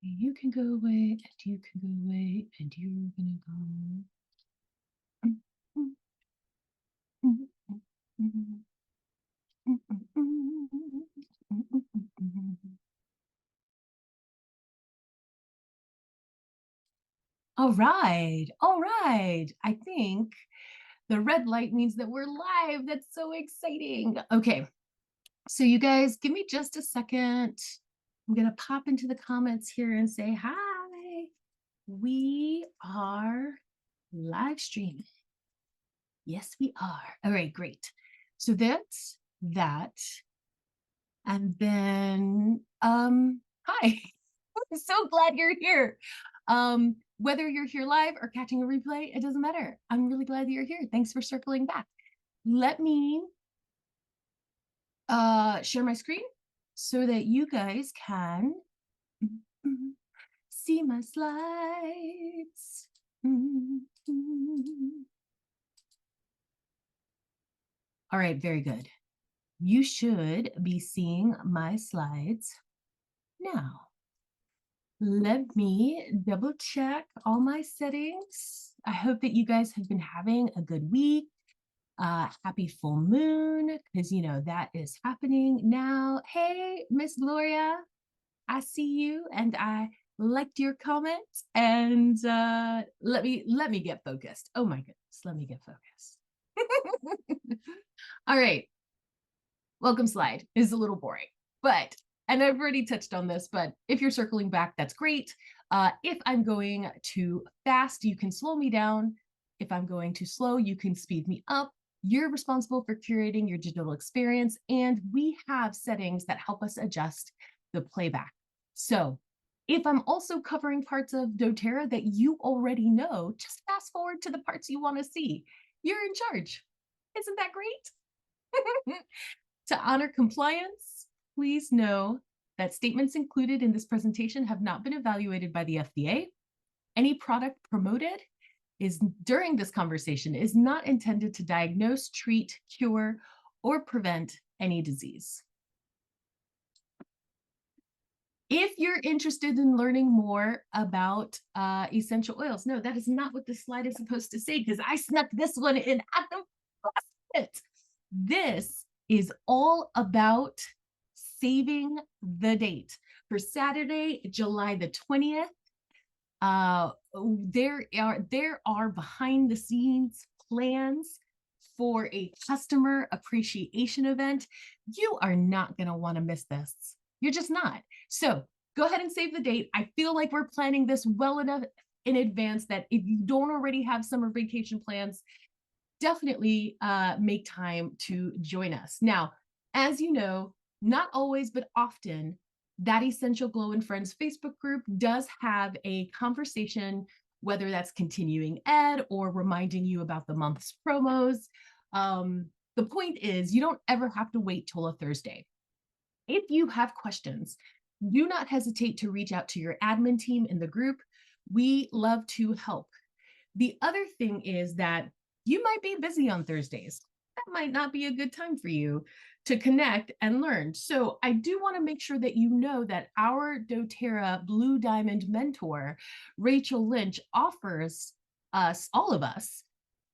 You can go away, and you can go away, and you're gonna go. All right, all right. I think the red light means that we're live. That's so exciting. Okay, so you guys, give me just a second. I'm gonna pop into the comments here and say hi. We are live streaming. Yes, we are. All right, great. So that's that. And then, hi. I'm so glad you're here. Whether you're here live or catching a replay, it doesn't matter. I'm really glad that you're here. Thanks for circling back. Let me share my screen so that you guys can see my slides. All right, very good. You should be seeing my slides now. Let me double check all my settings. I hope that you guys have been having a good week. Happy full moon, because you know that is happening now. Hey, Miss Gloria, I see you and I liked your comments. And let me get focused. Oh my goodness, let me get focused. All right. Welcome slide is a little boring, but, and I've already touched on this, but if you're circling back, that's great. If I'm going too fast, you can slow me down. If I'm going too slow, you can speed me up. You're responsible for curating your digital experience, and we have settings that help us adjust the playback. So if I'm also covering parts of dōTERRA that you already know, just fast forward to the parts you want to see. You're in charge. Isn't that great? To honor compliance, please know that statements included in this presentation have not been evaluated by the FDA. Any product promoted during this conversation is not intended to diagnose, treat, cure, or prevent any disease. If you're interested in learning more about essential oils, no, that is not what this slide is supposed to say, because I snuck this one in at the last minute. This is all about saving the date for Saturday, July the 20th. There are behind the scenes plans for a customer appreciation event. You are not going to want to miss this. You're just not. So go ahead and save the date. I feel like we're planning this well enough in advance that if you don't already have summer vacation plans, definitely make time to join us. Now, as you know, not always, but often, that Essential Glow and Friends Facebook group does have a conversation, whether that's continuing ed or reminding you about the month's promos. The point is, you don't ever have to wait till a Thursday. If you have questions, do not hesitate to reach out to your admin team in the group. We love to help. The other thing is that you might be busy on Thursdays. That might not be a good time for you to connect and learn. So I do want to make sure that you know that our dōTERRA Blue Diamond mentor, Rachel Lynch, offers us, all of us,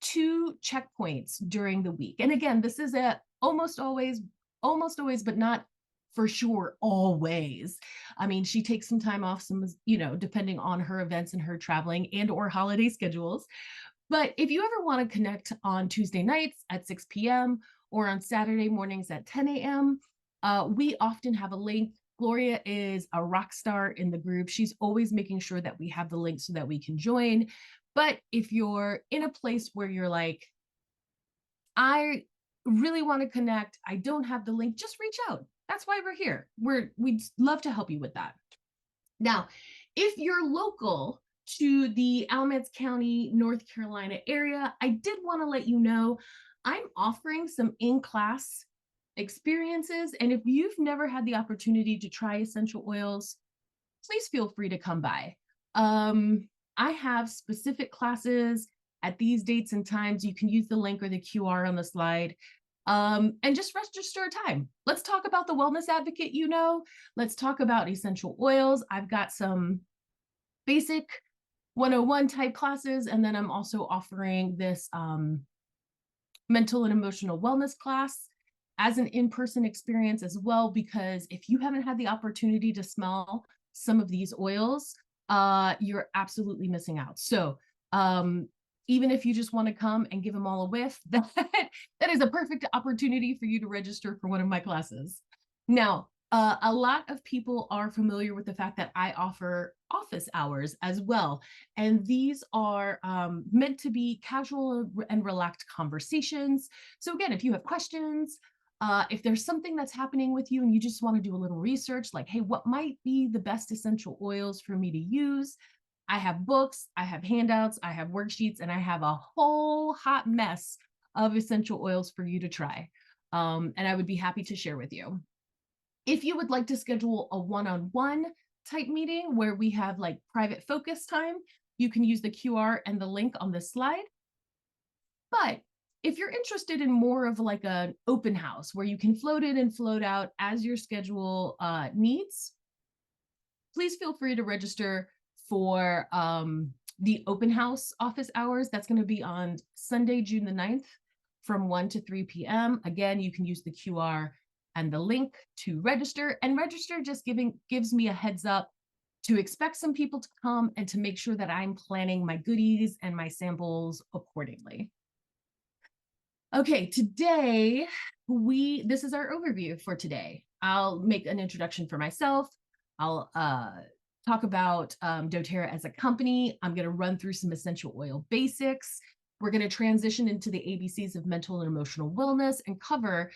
2 checkpoints during the week. And again, this is almost always, but not for sure always. I mean, she takes some time off, depending on her events and her traveling and or holiday schedules. But if you ever want to connect on Tuesday nights at 6 p.m. or on Saturday mornings at 10 a.m., we often have a link. Gloria is a rock star in the group. She's always making sure that we have the link so that we can join. But if you're in a place where you're like, I really want to connect, I don't have the link, just reach out. That's why we're here. We'd love to help you with that. Now, if you're local to the Alamance County, North Carolina area, I did want to let you know I'm offering some in-class experiences. And if you've never had the opportunity to try essential oils, please feel free to come by. I have specific classes at these dates and times. You can use the link or the QR on the slide. And just register a time. Let's talk about the Wellness Advocate, let's talk about essential oils. I've got some basic 101 type classes, and then I'm also offering this mental and emotional wellness class as an in-person experience as well, because if you haven't had the opportunity to smell some of these oils, you're absolutely missing out. So even if you just want to come and give them all a whiff, that is a perfect opportunity for you to register for one of my classes. Now, a lot of people are familiar with the fact that I offer office hours as well. And these are meant to be casual and relaxed conversations. So again, if you have questions, if there's something that's happening with you and you just want to do a little research, like, hey, what might be the best essential oils for me to use? I have books, I have handouts, I have worksheets, and I have a whole hot mess of essential oils for you to try. And I would be happy to share with you. If you would like to schedule a one-on-one type meeting where we have like private focus time, you can use the QR and the link on this slide. But if you're interested in more of like an open house where you can float in and float out as your schedule needs, please feel free to register for the open house office hours. That's going to be on Sunday, June the 9th from 1 to 3 p.m. Again, you can use the QR and the link to register, and register just gives me a heads up to expect some people to come and to make sure that I'm planning my goodies and my samples accordingly. Okay, today this is our overview for today. I'll make an introduction for myself. I'll talk about dōTERRA as a company. I'm going to run through some essential oil basics. We're going to transition into the ABCs of mental and emotional wellness and cover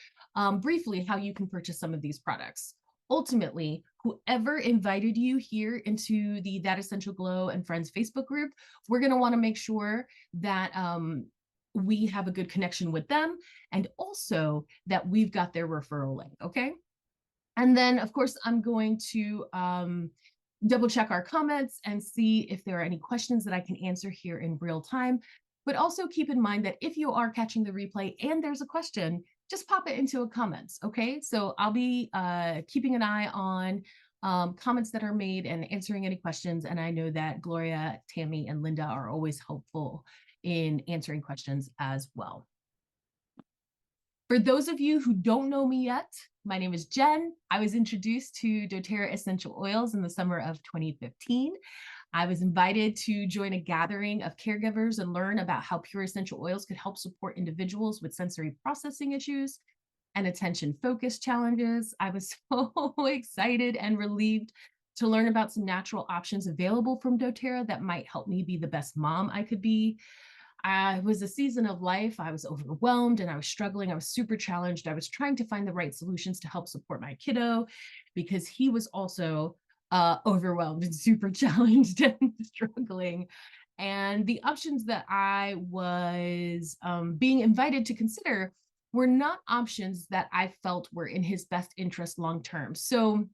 briefly how you can purchase some of these products. Ultimately, whoever invited you here into the That Essential Glow and Friends Facebook group, we're going to want to make sure that we have a good connection with them, and also that we've got their referral link, okay? And then, of course, I'm going to double check our comments and see if there are any questions that I can answer here in real time. But also keep in mind that if you are catching the replay and there's a question, just pop it into a comments, okay? So I'll be keeping an eye on comments that are made and answering any questions. And I know that Gloria, Tammy, and Linda are always helpful in answering questions as well. For those of you who don't know me yet, my name is Jen. I was introduced to dōTERRA Essential Oils in the summer of 2015. I was invited to join a gathering of caregivers and learn about how pure essential oils could help support individuals with sensory processing issues and attention focus challenges. I was so excited and relieved to learn about some natural options available from dōTERRA that might help me be the best mom I could be. It was a season of life. I was overwhelmed and I was struggling. I was super challenged. I was trying to find the right solutions to help support my kiddo because he was also overwhelmed and super challenged and struggling. And the options that I was being invited to consider were not options that I felt were in his best interest long term. So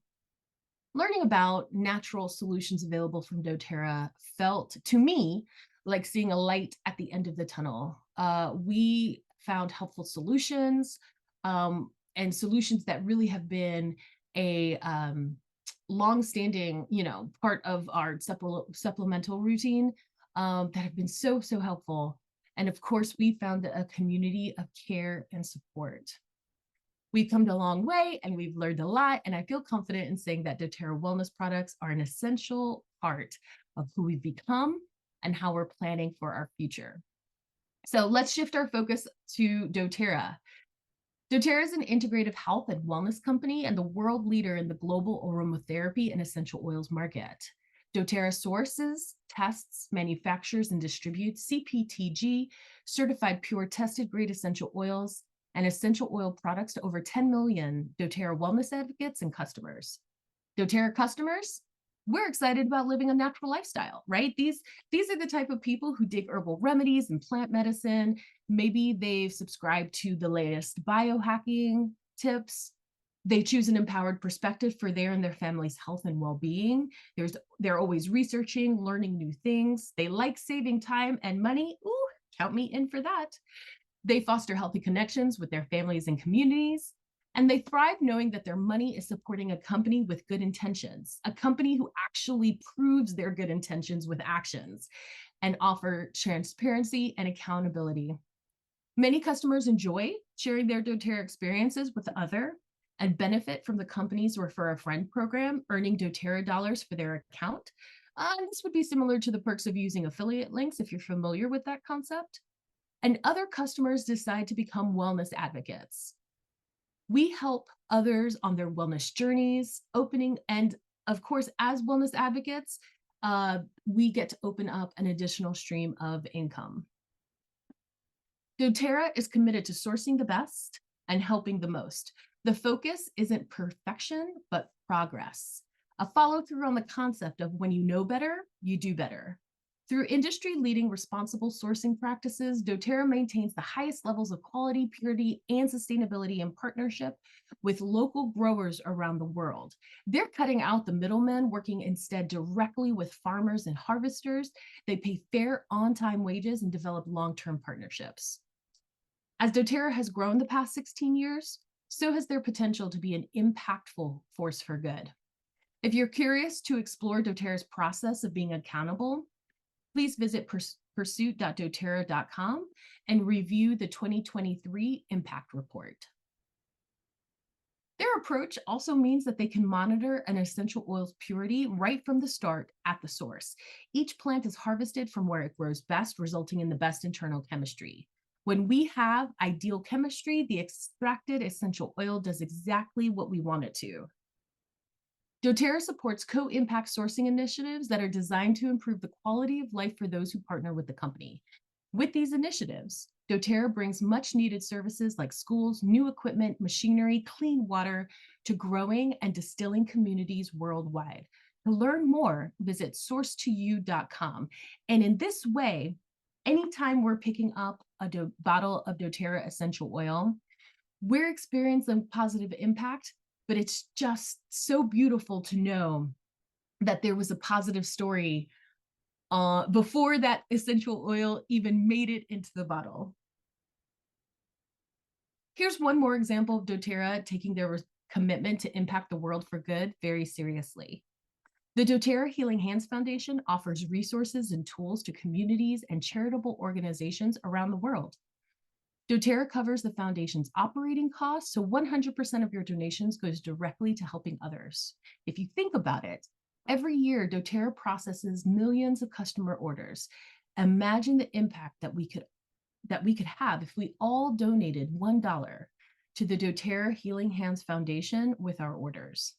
learning about natural solutions available from dōTERRA felt to me like seeing a light at the end of the tunnel. We found helpful solutions and solutions that really have been a long-standing, part of our supplemental routine that have been so, so helpful. And of course, we found a community of care and support. We've come a long way and we've learned a lot, and I feel confident in saying that dōTERRA wellness products are an essential part of who we've become and how we're planning for our future. So let's shift our focus to dōTERRA. dōTERRA is an integrative health and wellness company and the world leader in the global aromatherapy and essential oils market. dōTERRA sources, tests, manufactures, and distributes CPTG certified pure tested grade essential oils and essential oil products to over 10 million dōTERRA wellness advocates and customers. dōTERRA customers, we're excited about living a natural lifestyle, right? These are the type of people who dig herbal remedies and plant medicine. Maybe they've subscribed to the latest biohacking tips. They choose an empowered perspective for their and their family's health and well-being. They're always researching, learning new things. They like saving time and money. Ooh, count me in for that. They foster healthy connections with their families and communities, and they thrive knowing that their money is supporting a company with good intentions, a company who actually proves their good intentions with actions and offer transparency and accountability. Many customers enjoy sharing their doTERRA experiences with other and benefit from the company's Refer a Friend program, earning doTERRA dollars for their account. This would be similar to the perks of using affiliate links if you're familiar with that concept. And other customers decide to become wellness advocates. We help others on their wellness journeys, opening, and of course, as wellness advocates, we get to open up an additional stream of income. doTERRA is committed to sourcing the best and helping the most. The focus isn't perfection, but progress. A follow through on the concept of when you know better, you do better. Through industry-leading responsible sourcing practices, doTERRA maintains the highest levels of quality, purity, and sustainability in partnership with local growers around the world. They're cutting out the middlemen, working instead directly with farmers and harvesters. They pay fair, on-time wages and develop long-term partnerships. As doTERRA has grown the past 16 years, so has their potential to be an impactful force for good. If you're curious to explore doTERRA's process of being accountable, please visit pursuit.doterra.com and review the 2023 Impact Report. Their approach also means that they can monitor an essential oil's purity right from the start at the source. Each plant is harvested from where it grows best, resulting in the best internal chemistry. When we have ideal chemistry, the extracted essential oil does exactly what we want it to. doTERRA supports co-impact sourcing initiatives that are designed to improve the quality of life for those who partner with the company. With these initiatives, doTERRA brings much needed services like schools, new equipment, machinery, clean water to growing and distilling communities worldwide. To learn more, visit source2you.com. And in this way, anytime we're picking up a bottle of doTERRA essential oil, we're experiencing positive impact. But it's just so beautiful to know that there was a positive story before that essential oil even made it into the bottle. Here's one more example of doTERRA taking their commitment to impact the world for good very seriously. The doTERRA Healing Hands Foundation offers resources and tools to communities and charitable organizations around the world. doTERRA covers the foundation's operating costs, so 100% of your donations goes directly to helping others. If you think about it, every year doTERRA processes millions of customer orders. Imagine the impact that we could have if we all donated $1 to the doTERRA Healing Hands Foundation with our orders.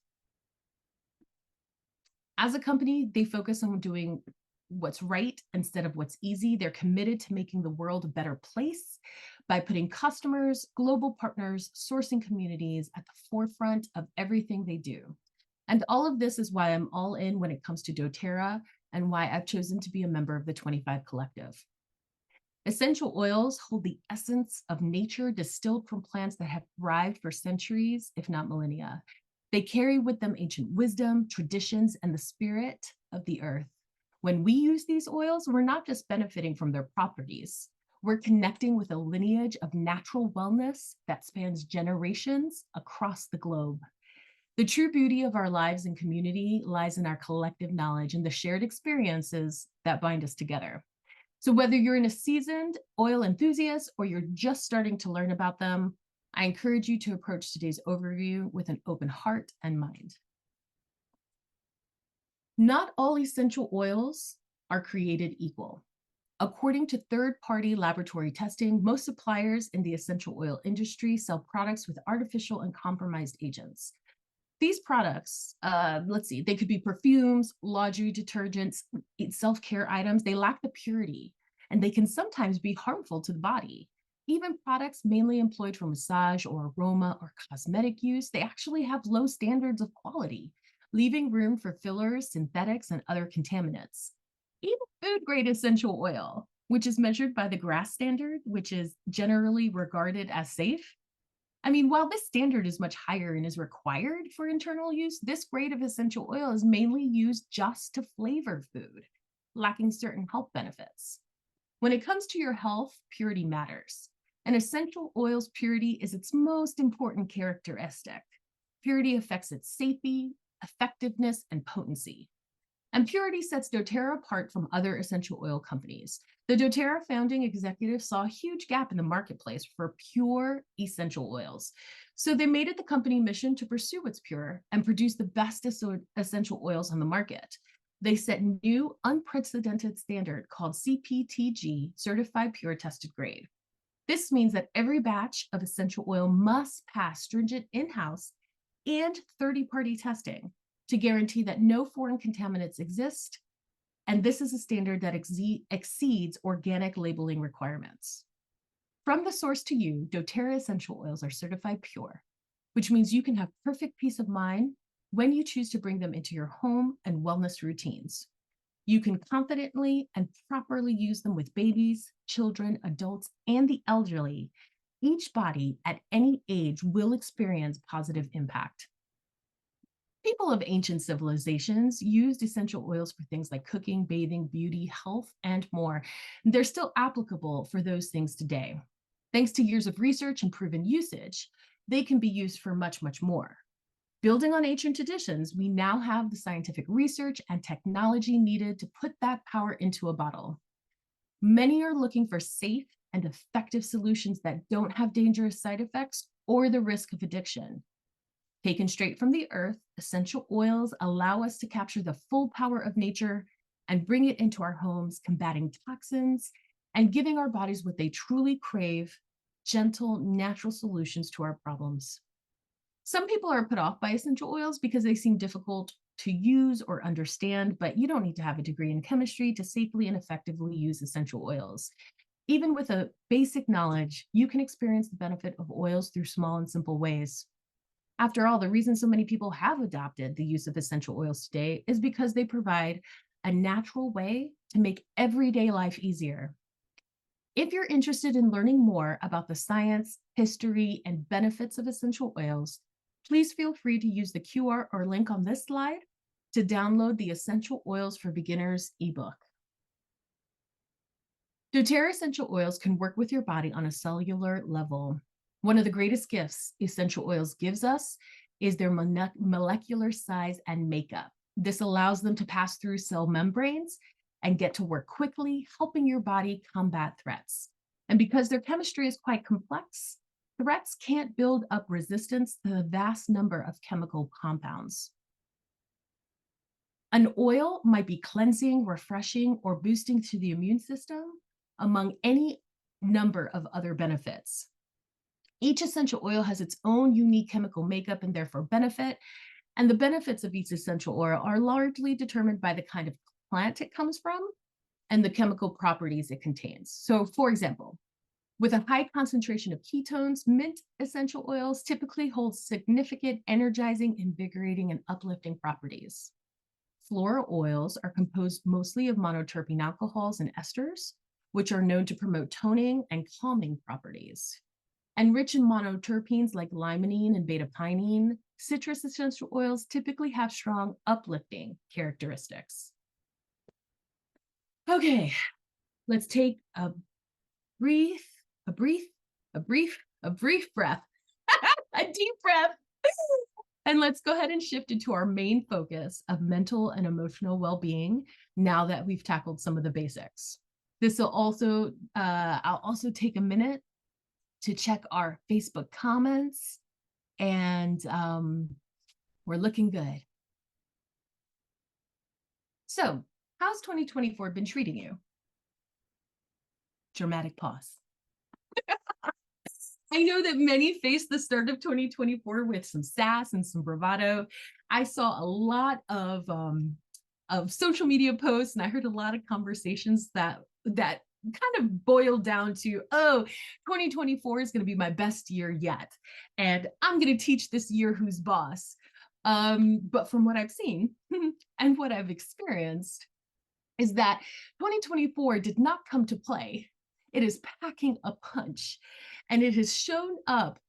As a company, they focus on doing what's right instead of what's easy. They're committed to making the world a better place by putting customers, global partners, sourcing communities at the forefront of everything they do. And all of this is why I'm all in when it comes to doTERRA and why I've chosen to be a member of the 25 Collective. Essential oils hold the essence of nature distilled from plants that have thrived for centuries, if not millennia. They carry with them ancient wisdom, traditions, and the spirit of the earth. When we use these oils, we're not just benefiting from their properties. We're connecting with a lineage of natural wellness that spans generations across the globe. The true beauty of our lives and community lies in our collective knowledge and the shared experiences that bind us together. So whether you're a seasoned oil enthusiast or you're just starting to learn about them, I encourage you to approach today's overview with an open heart and mind. Not all essential oils are created equal. According to third-party laboratory testing, most suppliers in the essential oil industry sell products with artificial and compromised agents. These products, they could be perfumes, laundry detergents, self-care items. They lack the purity, and they can sometimes be harmful to the body. Even products mainly employed for massage or aroma or cosmetic use, they actually have low standards of quality, leaving room for fillers, synthetics, and other contaminants. Even food-grade essential oil, which is measured by the GRAS standard, which is generally regarded as safe. While this standard is much higher and is required for internal use, this grade of essential oil is mainly used just to flavor food, lacking certain health benefits. When it comes to your health, purity matters. An essential oil's purity is its most important characteristic. Purity affects its safety, effectiveness, and potency. And purity sets doTERRA apart from other essential oil companies. The doTERRA founding executive saw a huge gap in the marketplace for pure essential oils. So they made it the company mission to pursue what's pure and produce the best essential oils on the market. They set new unprecedented standard called CPTG, Certified Pure Tested Grade. This means that every batch of essential oil must pass stringent in-house and third-party testing to guarantee that no foreign contaminants exist, and this is a standard that exceeds organic labeling requirements. From the source to you, doTERRA essential oils are certified pure, which means you can have perfect peace of mind when you choose to bring them into your home and wellness routines. You can confidently and properly use them with babies, children, adults, and the elderly. Each body at any age will experience positive impact. People of ancient civilizations used essential oils for things like cooking, bathing, beauty, health, and more. They're still applicable for those things today. Thanks to years of research and proven usage, they can be used for much, much more. Building on ancient traditions, we now have the scientific research and technology needed to put that power into a bottle. Many are looking for safe and effective solutions that don't have dangerous side effects or the risk of addiction. Taken straight from the earth, essential oils allow us to capture the full power of nature and bring it into our homes, combating toxins and giving our bodies what they truly crave, gentle, natural solutions to our problems. Some people are put off by essential oils because they seem difficult to use or understand, but you don't need to have a degree in chemistry to safely and effectively use essential oils. Even with a basic knowledge, you can experience the benefit of oils through small and simple ways. After all, the reason so many people have adopted the use of essential oils today is because they provide a natural way to make everyday life easier. If you're interested in learning more about the science, history, and benefits of essential oils, please feel free to use the QR or link on this slide to download the Essential Oils for Beginners ebook. doTERRA essential oils can work with your body on a cellular level. One of the greatest gifts essential oils gives us is their molecular size and makeup. This allows them to pass through cell membranes and get to work quickly, helping your body combat threats. And because their chemistry is quite complex, threats can't build up resistance to the vast number of chemical compounds. An oil might be cleansing, refreshing, or boosting to the immune system, among any number of other benefits. Each essential oil has its own unique chemical makeup and therefore benefit, and the benefits of each essential oil are largely determined by the kind of plant it comes from and the chemical properties it contains. So, for example, with a high concentration of ketones, mint essential oils typically hold significant energizing, invigorating, and uplifting properties. Floral oils are composed mostly of monoterpene alcohols and esters, which are known to promote toning and calming properties. And rich in monoterpenes like limonene and beta-pinene, citrus essential oils typically have strong uplifting characteristics. Okay, let's take a brief breath, a deep breath. And let's go ahead and shift into our main focus of mental and emotional well-being now that we've tackled some of the basics. This will also, I'll also take a minute to check our Facebook comments, and we're looking good. So, how's 2024 been treating you? Dramatic pause. I know that many faced the start of 2024 with some sass and some bravado. I saw a lot of social media posts, and I heard a lot of conversations that kind of boiled down to, oh, 2024 is going to be my best year yet, and I'm going to teach this year who's boss. But from what I've seen and what I've experienced is that 2024 did not come to play. It is packing a punch, and it has shown up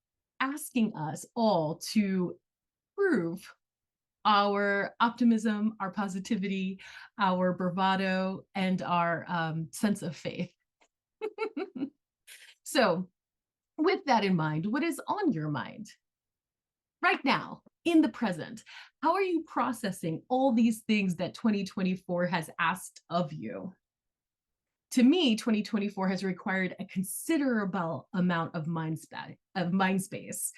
asking us all to prove our optimism, our positivity, our bravado, and our sense of faith. So With that in mind, what is on your mind right now, in the present? How are you processing all these things that 2024 has asked of you? To me, 2024 has required a considerable amount of mind space.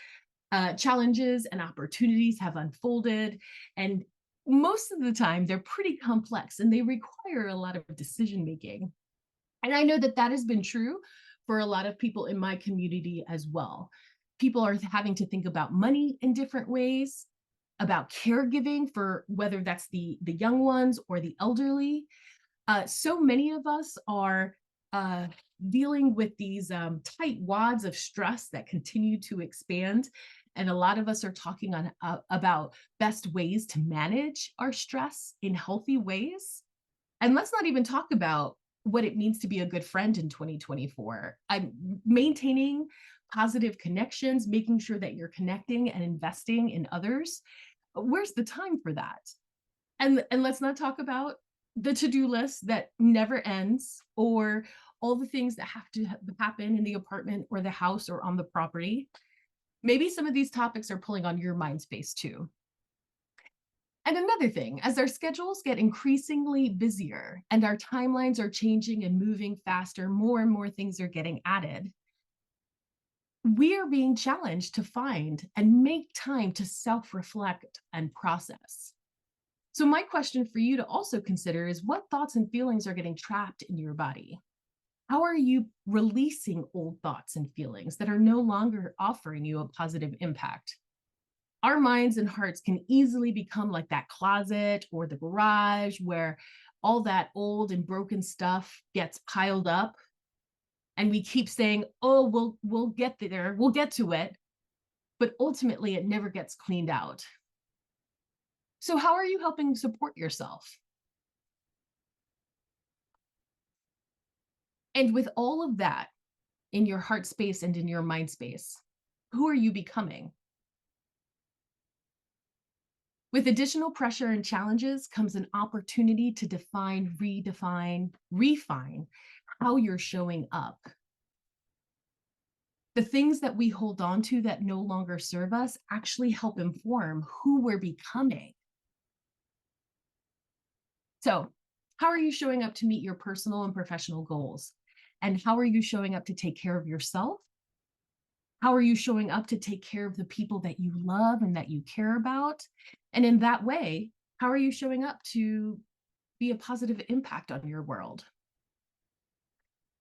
Challenges and opportunities have unfolded, and most of the time they're pretty complex and they require a lot of decision making. And I know that that has been true for a lot of people in my community as well. People are having to think about money in different ways, about caregiving for whether that's the young ones or the elderly. So many of us are dealing with these tight wads of stress that continue to expand. And a lot of us are talking about best ways to manage our stress in healthy ways. And let's not even talk about what it means to be a good friend in 2024. I'm maintaining positive connections, making sure that you're connecting and investing in others. Where's the time for that? And let's not talk about the to-do list that never ends, or all the things that have to happen in the apartment or the house or on the property. Maybe some of these topics are pulling on your mind space too. And another thing, as our schedules get increasingly busier and our timelines are changing and moving faster, more and more things are getting added. We are being challenged to find and make time to self-reflect and process. So my question for you to also consider is, what thoughts and feelings are getting trapped in your body? How are you releasing old thoughts and feelings that are no longer offering you a positive impact? Our minds and hearts can easily become like that closet or the garage where all that old and broken stuff gets piled up. And we keep saying, oh, we'll get there, we'll get to it. But ultimately, it never gets cleaned out. So how are you helping support yourself? And with all of that in your heart space and in your mind space, who are you becoming? With additional pressure and challenges comes an opportunity to define, redefine, refine how you're showing up. The things that we hold on to that no longer serve us actually help inform who we're becoming. So, how are you showing up to meet your personal and professional goals? And how are you showing up to take care of yourself? How are you showing up to take care of the people that you love and that you care about? And in that way, how are you showing up to be a positive impact on your world?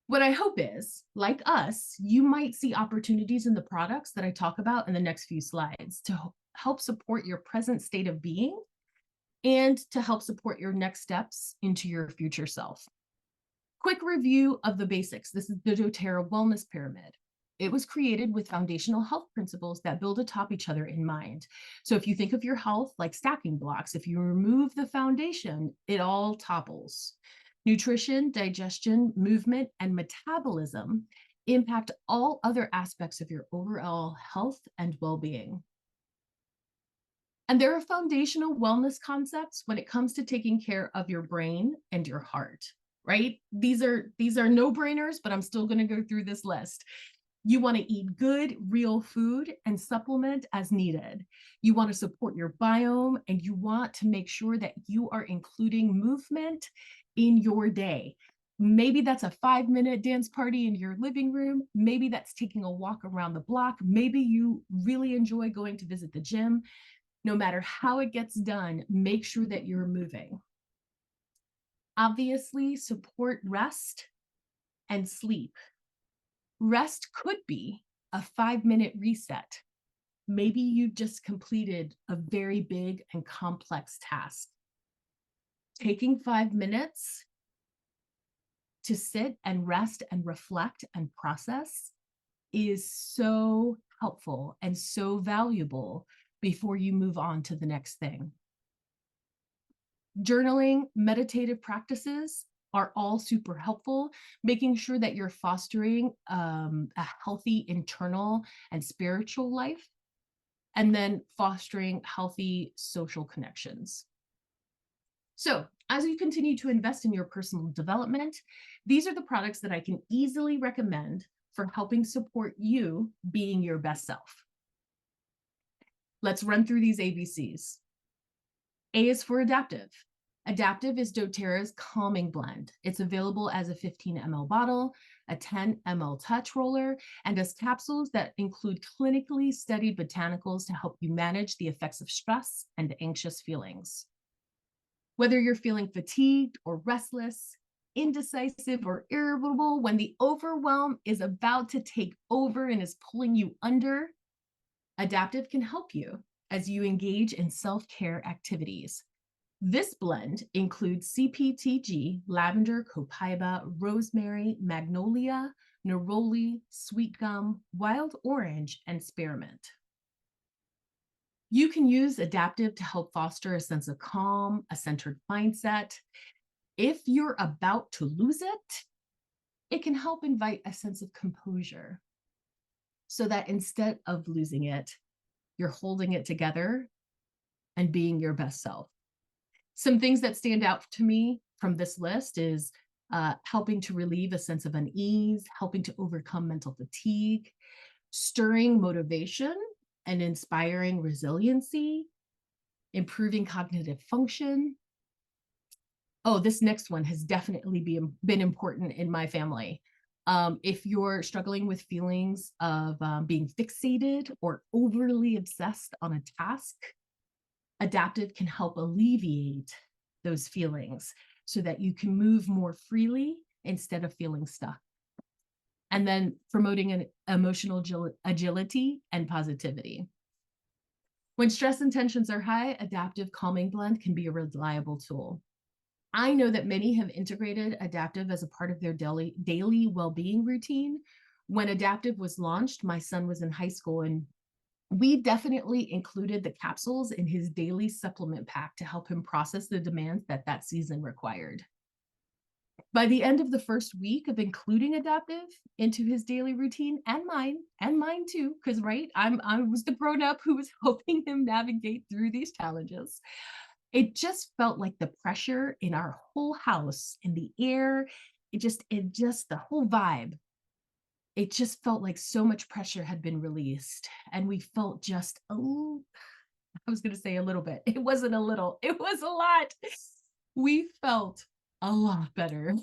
What I hope is, like us, you might see opportunities in the products that I talk about in the next few slides to help support your present state of being and to help support your next steps into your future self. Quick review of the basics. This is the dōTERRA Wellness Pyramid. It was created with foundational health principles that build atop each other in mind. So if you think of your health like stacking blocks, if you remove the foundation, it all topples. Nutrition, digestion, movement, and metabolism impact all other aspects of your overall health and well-being. And there are foundational wellness concepts when it comes to taking care of your brain and your heart, right? These are no-brainers, but I'm still going to go through this list. You want to eat good, real food and supplement as needed. You want to support your biome, and you want to make sure that you are including movement in your day. Maybe that's a 5-minute dance party in your living room. Maybe that's taking a walk around the block. Maybe you really enjoy going to visit the gym. No matter how it gets done, make sure that you're moving. Obviously, support rest and sleep. Rest could be a 5-minute reset. Maybe you just completed a very big and complex task. Taking 5 minutes to sit and rest and reflect and process is so helpful and so valuable before you move on to the next thing. Journaling, meditative practices are all super helpful, making sure that you're fostering a healthy internal and spiritual life, and then fostering healthy social connections. So as you continue to invest in your personal development, these are the products that I can easily recommend for helping support you being your best self. Let's run through these ABCs. A is for adaptive. Adaptive is dōTERRA's calming blend. It's available as a 15 ml bottle, a 10 ml touch roller, and as capsules that include clinically studied botanicals to help you manage the effects of stress and anxious feelings. Whether you're feeling fatigued or restless, indecisive or irritable, when the overwhelm is about to take over and is pulling you under, adaptive can help you as you engage in self-care activities. This blend includes CPTG, lavender, copaiba, rosemary, magnolia, neroli, sweet gum, wild orange, and spearmint. You can use adaptive to help foster a sense of calm, a centered mindset. If you're about to lose it, it can help invite a sense of composure so that instead of losing it, you're holding it together and being your best self. Some things that stand out to me from this list is helping to relieve a sense of unease, helping to overcome mental fatigue, stirring motivation and inspiring resiliency, improving cognitive function. Oh, this next one has definitely been important in my family. If you're struggling with feelings of being fixated or overly obsessed on a task, adaptive can help alleviate those feelings so that you can move more freely instead of feeling stuck. And then promoting an emotional agility and positivity. When stress and tensions are high, adaptive calming blend can be a reliable tool. I know that many have integrated adaptive as a part of their daily well-being routine. When adaptive was launched, my son was in high school, and we definitely included the capsules in his daily supplement pack to help him process the demands that season required. By the end of the first week of including adaptive into his daily routine, and mine too, because I was the grown-up who was helping him navigate through these challenges. It just felt like the pressure in our whole house, in the air, it just the whole vibe. It just felt like so much pressure had been released, and we felt just I was going to say a little bit. It wasn't a little, it was a lot. We felt a lot better.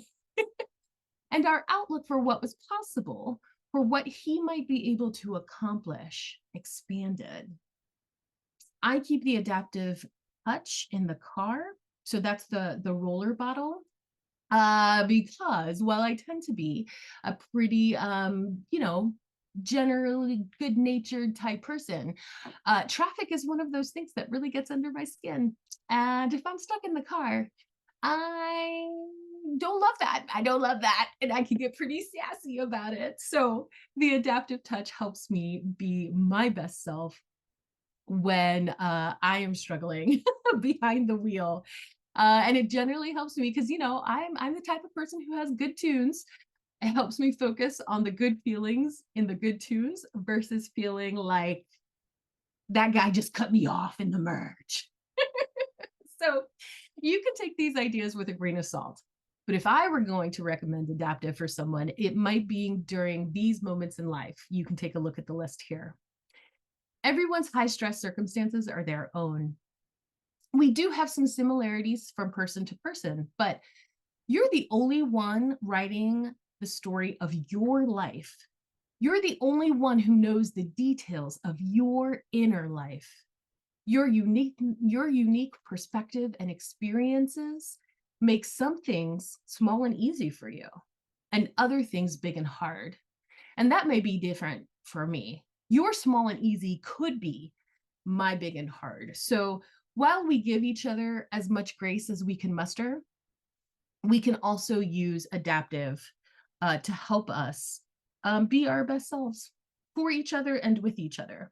And our outlook for what was possible, for what he might be able to accomplish, expanded. I keep the adaptive touch in the car. So that's the roller bottle. Because while I tend to be a pretty, generally good-natured type person, traffic is one of those things that really gets under my skin. And if I'm stuck in the car, I don't love that. I don't love that. And I can get pretty sassy about it. So the adaptive touch helps me be my best self when I am struggling behind the wheel. And it generally helps me because, I'm the type of person who has good tunes. It helps me focus on the good feelings in the good tunes versus feeling like that guy just cut me off in the merge. So you can take these ideas with a grain of salt. But if I were going to recommend adaptive for someone, it might be during these moments in life. You can take a look at the list here. Everyone's high stress circumstances are their own. We do have some similarities from person to person, but you're the only one writing the story of your life. You're the only one who knows the details of your inner life. Your unique perspective and experiences make some things small and easy for you, and other things big and hard. And that may be different for me. Your small and easy could be my big and hard. So while we give each other as much grace as we can muster, we can also use adaptive to help us be our best selves for each other and with each other.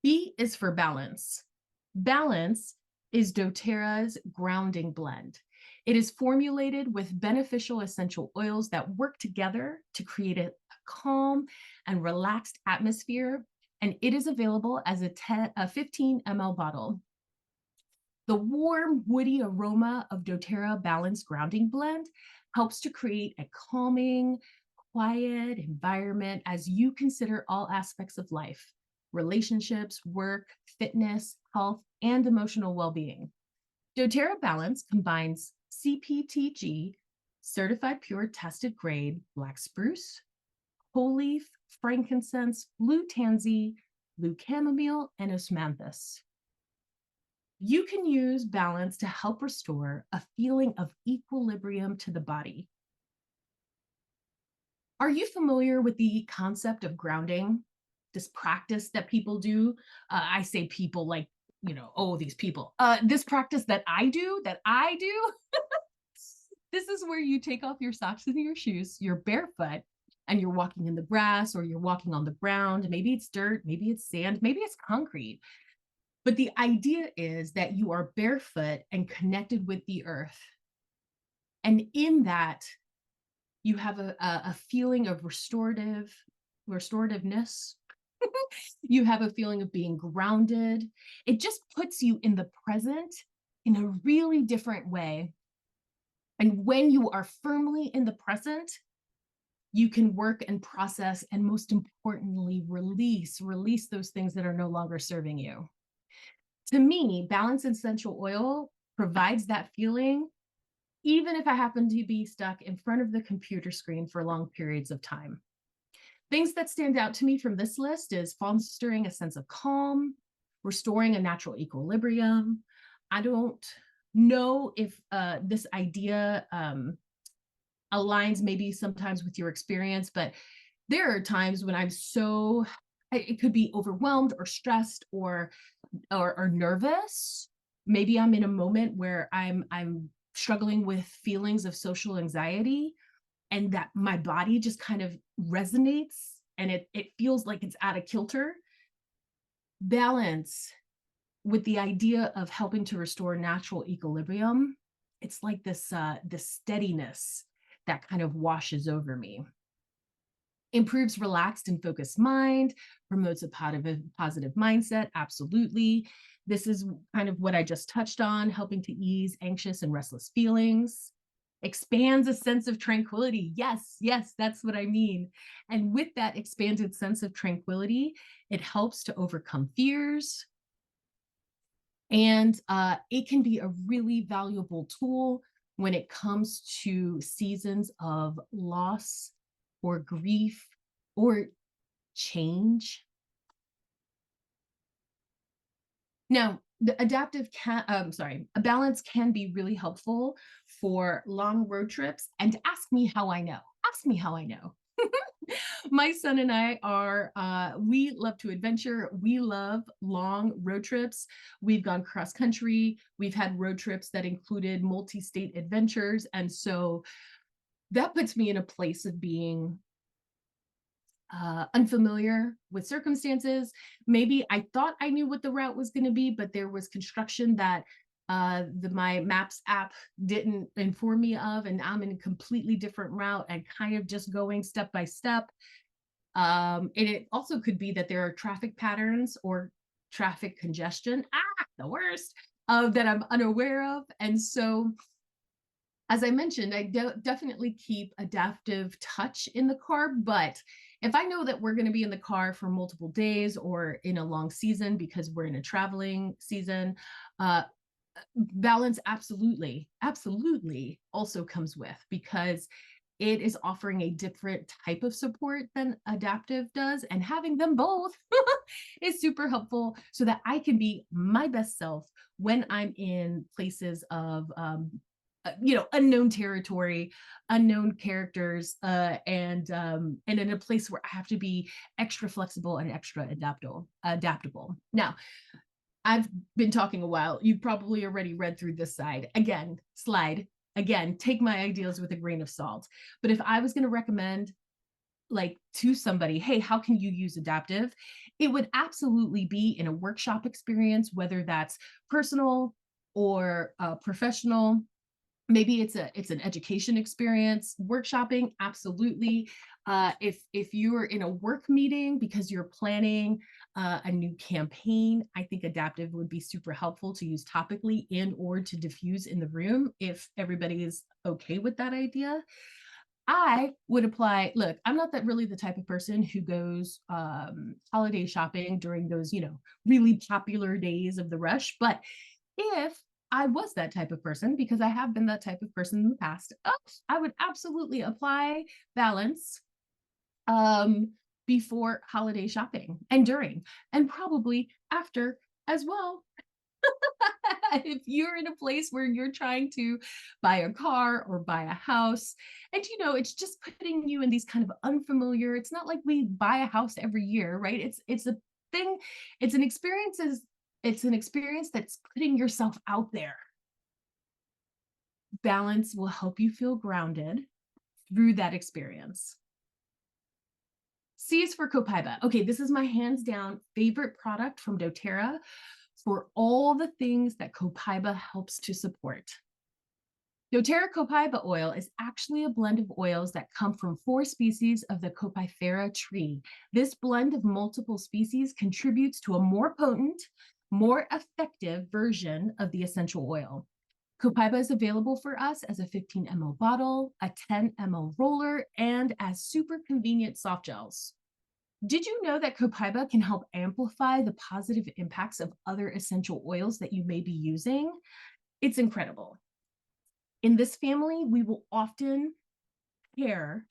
B is for balance. Balance is dōTERRA's grounding blend. It is formulated with beneficial essential oils that work together to create a calm and relaxed atmosphere, and it is available as a 15 ml bottle. The warm, woody aroma of dōTERRA Balance Grounding Blend helps to create a calming, quiet environment as you consider all aspects of life, relationships, work, fitness, health, and emotional well-being. doTERRA Balance combines CPTG, certified pure tested grade black spruce, whole leaf, frankincense, blue tansy, blue chamomile, and osmanthus. You can use balance to help restore a feeling of equilibrium to the body. Are you familiar with the concept of grounding? This practice that people do. I say people like, oh, these people. This practice that I do, this is where you take off your socks and your shoes, you're barefoot, and you're walking in the grass or you're walking on the ground. Maybe it's dirt, maybe it's sand, maybe it's concrete. But the idea is that you are barefoot and connected with the earth. And in that, you have a feeling of restorativeness. You have a feeling of being grounded. It just puts you in the present in a really different way. And when you are firmly in the present, you can work and process, and most importantly, release those things that are no longer serving you. To me, Balance Essential Oil provides that feeling, even if I happen to be stuck in front of the computer screen for long periods of time. Things that stand out to me from this list is fostering a sense of calm, restoring a natural equilibrium. I don't know if this idea aligns maybe sometimes with your experience, but there are times when it could be overwhelmed or stressed or nervous. Maybe I'm in a moment where I'm struggling with feelings of social anxiety, and that my body just kind of resonates and it feels like it's out of kilter. Balance, with the idea of helping to restore natural equilibrium, it's like this steadiness that kind of washes over me. Improves relaxed and focused mind, promotes a positive mindset. Absolutely. This is kind of what I just touched on, helping to ease anxious and restless feelings. Expands a sense of tranquility. Yes, that's what I mean. And with that expanded sense of tranquility, it helps to overcome fears. And it can be a really valuable tool when it comes to seasons of loss or grief or change. Now, a balance can be really helpful for long road trips. And ask me how I know. Ask me how I know. My son and I we love to adventure. We love long road trips. We've gone cross country. We've had road trips that included multi-state adventures. And so that puts me in a place of being unfamiliar with circumstances. Maybe I thought I knew what the route was going to be, but there was construction that my Maps app didn't inform me of, and I'm in a completely different route and kind of just going step by step. And it also could be that there are traffic patterns or traffic congestion, the worst, that I'm unaware of. And so, as I mentioned, I definitely keep adaptive touch in the car, but if I know that we're going to be in the car for multiple days or in a long season because we're in a traveling season, balance absolutely also comes with, because it is offering a different type of support than adaptive does, and having them both is super helpful so that I can be my best self when I'm in places of unknown territory, unknown characters, and in a place where I have to be extra flexible and extra adaptable. Now, I've been talking a while. You've probably already read through this slide. Again, take my ideas with a grain of salt. But if I was going to recommend to somebody, hey, how can you use adaptive? It would absolutely be in a workshop experience, whether that's personal or professional. Maybe it's an education experience. Workshopping, absolutely. If you're in a work meeting because you're planning a new campaign, I think adaptive would be super helpful to use topically and or to diffuse in the room if everybody is okay with that idea. I would apply, look, I'm not that really the type of person who goes holiday shopping during those, really popular days of the rush. But if I was that type of person, because I have been that type of person in the past, I would absolutely apply balance um, before holiday shopping and during, and probably after as well. If you're in a place where you're trying to buy a car or buy a house, and it's just putting you in these kind of unfamiliar, it's not like we buy a house every year, right? It's a thing, it's an experience, it's an experience that's putting yourself out there. Balance will help you feel grounded through that experience. C is for Copaiba. Okay, this is my hands down favorite product from dōTERRA for all the things that Copaiba helps to support. dōTERRA Copaiba oil is actually a blend of oils that come from 4 species of the Copaifera tree. This blend of multiple species contributes to a more potent, more effective version of the essential oil. Copaiba is available for us as a 15 ml bottle, a 10 ml roller, and as super convenient soft gels. Did you know that Copaiba can help amplify the positive impacts of other essential oils that you may be using? It's incredible. In this family, we will often pair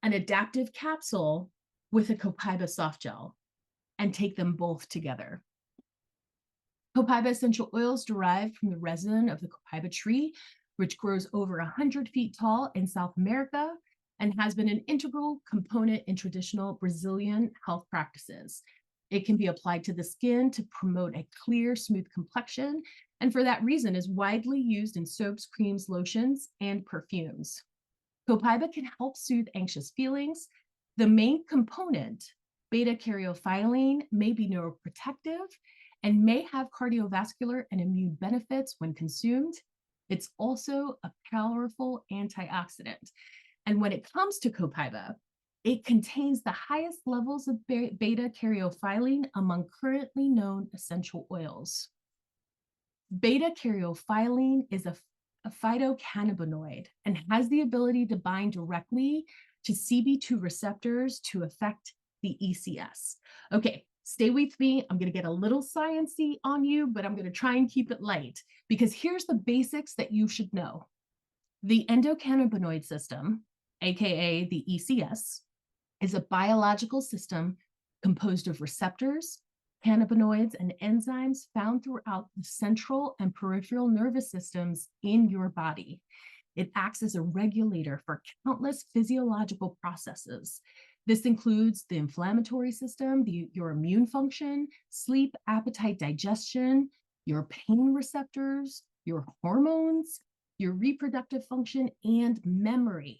an adaptive capsule with a Copaiba soft gel and take them both together. Copaiba essential oils derive from the resin of the Copaiba tree, which grows over 100 feet tall in South America and has been an integral component in traditional Brazilian health practices. It can be applied to the skin to promote a clear, smooth complexion, and for that reason is widely used in soaps, creams, lotions, and perfumes. Copaiba can help soothe anxious feelings. The main component, beta-caryophyllene, may be neuroprotective and may have cardiovascular and immune benefits when consumed. It's also a powerful antioxidant. And when it comes to Copaiba, it contains the highest levels of beta-caryophyllene among currently known essential oils. Beta-caryophyllene is a phytocannabinoid and has the ability to bind directly to CB2 receptors to affect the ECS. Okay, stay with me. I'm going to get a little sciencey on you, but I'm going to try and keep it light because here's the basics that you should know. The endocannabinoid system, aka the ECS, is a biological system composed of receptors, cannabinoids, and enzymes found throughout the central and peripheral nervous systems in your body. It acts as a regulator for countless physiological processes. This includes the inflammatory system, your immune function, sleep, appetite, digestion, your pain receptors, your hormones, your reproductive function, and memory.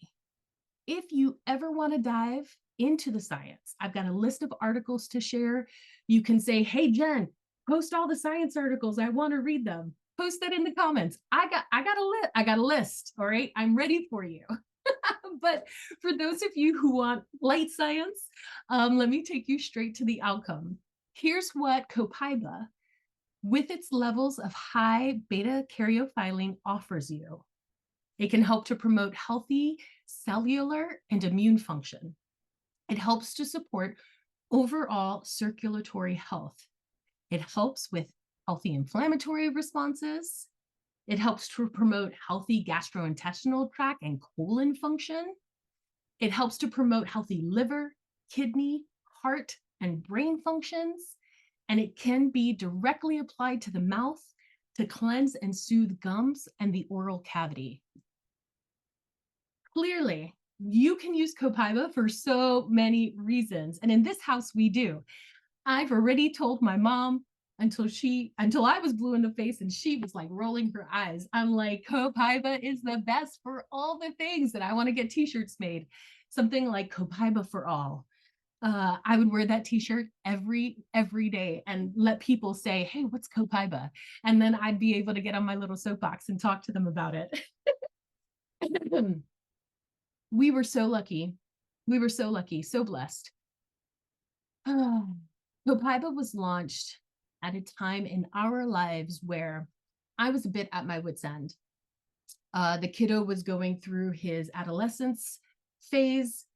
If you ever want to dive into the science, I've got a list of articles to share. You can say, hey, Jen, post all the science articles. I want to read them. Post that in the comments. I got a list. All right. I'm ready for you. But for those of you who want light science, let me take you straight to the outcome. Here's what Copaiba, with its levels of high beta-caryophyllene, offers you. It can help to promote healthy cellular and immune function. It helps to support overall circulatory health. It helps with healthy inflammatory responses. It helps to promote healthy gastrointestinal tract and colon function. It helps to promote healthy liver, kidney, heart, and brain functions. And it can be directly applied to the mouth to cleanse and soothe gums and the oral cavity. Clearly, you can use Copaiba for so many reasons. And in this house, we do. I've already told my mom until I was blue in the face and she was like rolling her eyes. I'm like, Copaiba is the best for all the things that I want to get t-shirts made. Something like Copaiba for all. I would wear that t-shirt every day and let people say, hey, what's Copaiba? And then I'd be able to get on my little soapbox and talk to them about it. We were so lucky. We were so lucky, so blessed. Copaiba was launched at a time in our lives where I was a bit at my wit's end. The kiddo was going through his adolescence, phase.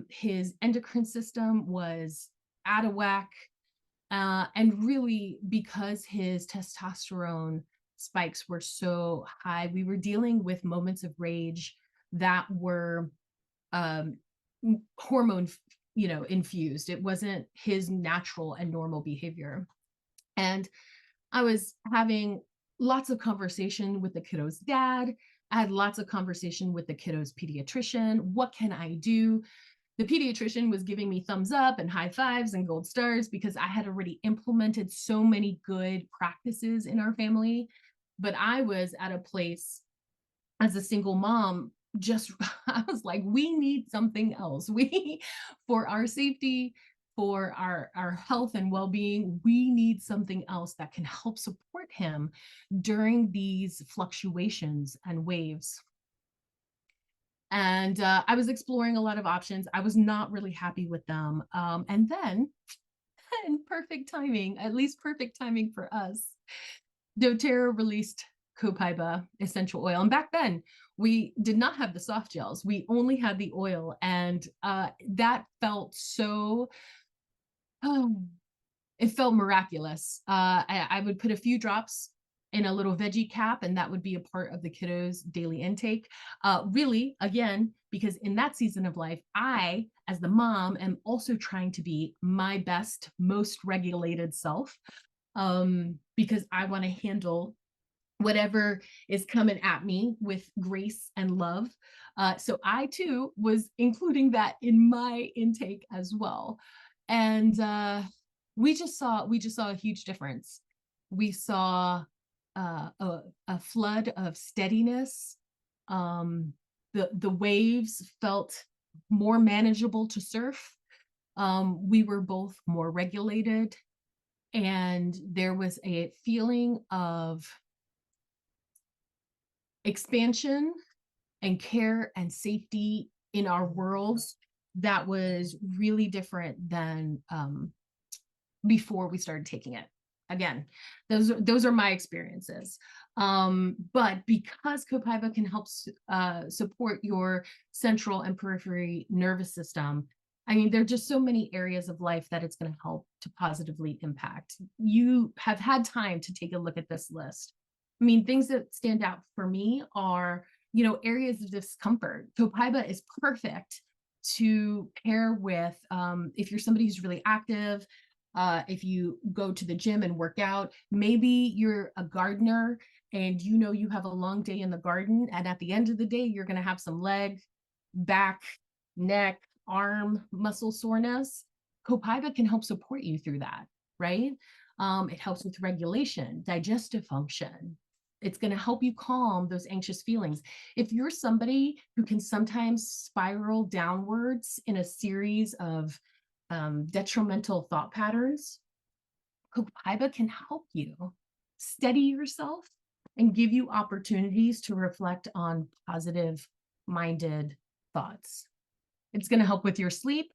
His endocrine system was out of whack. And really, because his testosterone spikes were so high, we were dealing with moments of rage that were um, hormone, infused. It wasn't his natural and normal behavior. And I was having lots of conversation with the kiddo's dad. I had lots of conversation with the kiddo's pediatrician. What can I do? The pediatrician was giving me thumbs up and high fives and gold stars because I had already implemented so many good practices in our family. But I was at a place as a single mom, just I was like, we need something else. We, for our safety, for our health and well-being, we need something else that can help support him during these fluctuations and waves. And I was exploring a lot of options. I was not really happy with them. And then, in perfect timing, at least perfect timing for us, dōTERRA released Copaiba essential oil. And back then, we did not have the soft gels. We only had the oil. And that felt so, it felt miraculous. I would put a few drops in a little veggie cap, and that would be a part of the kiddo's daily intake. Really, again, because in that season of life, I, as the mom, am also trying to be my best, most regulated self, because I want to handle whatever is coming at me with grace and love. So I too was including that in my intake as well. And we just saw a huge difference. We saw a flood of steadiness. The waves felt more manageable to surf. We were both more regulated, and there was a feeling of expansion and care and safety in our worlds that was really different than before we started taking it. Again, those are my experiences. But because Copaiba can help support your central and periphery nervous system, I mean, there are just so many areas of life that it's going to help to positively impact. You have had time to take a look at this list. I mean, things that stand out for me are, areas of discomfort. Copaiba is perfect to pair with if you're somebody who's really active, if you go to the gym and work out. Maybe you're a gardener and you have a long day in the garden, and at the end of the day, you're going to have some leg, back, neck, arm muscle soreness. Copaiba can help support you through that, right? It helps with regulation, digestive function. It's going to help you calm those anxious feelings. If you're somebody who can sometimes spiral downwards in a series of detrimental thought patterns, Copaiba can help you steady yourself and give you opportunities to reflect on positive-minded thoughts. It's going to help with your sleep.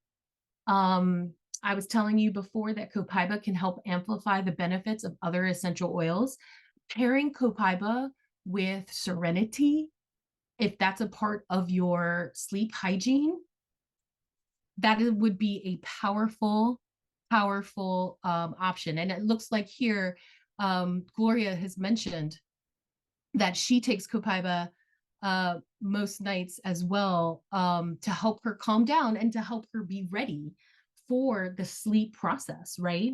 I was telling you before that Copaiba can help amplify the benefits of other essential oils. Pairing Copaiba with Serenity, if that's a part of your sleep hygiene, that would be a powerful option. And it looks like here, Gloria has mentioned that she takes Copaiba most nights as well, to help her calm down and to help her be ready for the sleep process, right?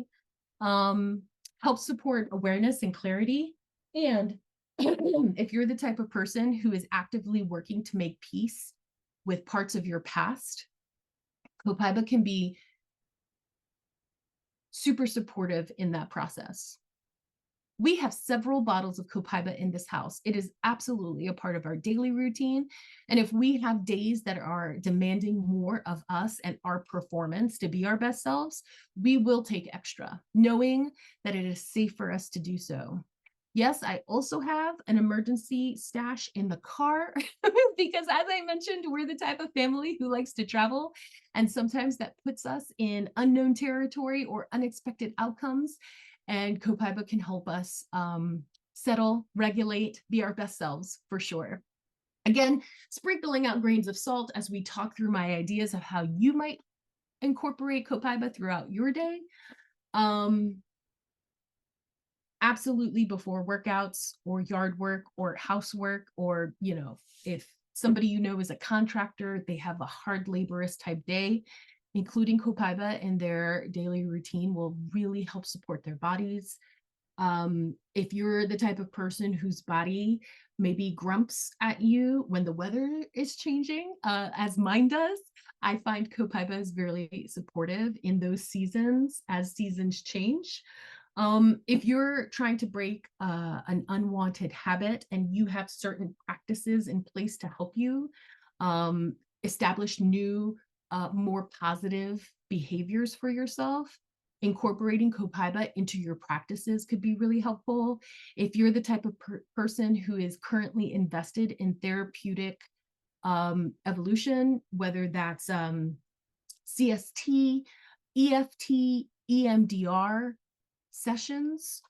Help support awareness and clarity. And if you're the type of person who is actively working to make peace with parts of your past, Copaiba can be super supportive in that process. We have several bottles of Copaiba in this house. It is absolutely a part of our daily routine. And if we have days that are demanding more of us and our performance to be our best selves, we will take extra, knowing that it is safe for us to do so. Yes, I also have an emergency stash in the car because, as I mentioned, we're the type of family who likes to travel. And sometimes that puts us in unknown territory or unexpected outcomes. And Copaiba can help us settle, regulate, be our best selves for sure. Again, sprinkling out grains of salt as we talk through my ideas of how you might incorporate copaiba throughout your day. Absolutely before workouts or yard work or housework, or, if somebody is a contractor, they have a hard laborious type day, including copaiba in their daily routine will really help support their bodies. If you're the type of person whose body maybe grumps at you when the weather is changing, as mine does, I find copaiba is very supportive in those seasons as seasons change. If you're trying to break an unwanted habit and you have certain practices in place to help you establish new, more positive behaviors for yourself, incorporating copaiba into your practices could be really helpful. If you're the type of person who is currently invested in therapeutic evolution, whether that's CST, EFT, EMDR sessions,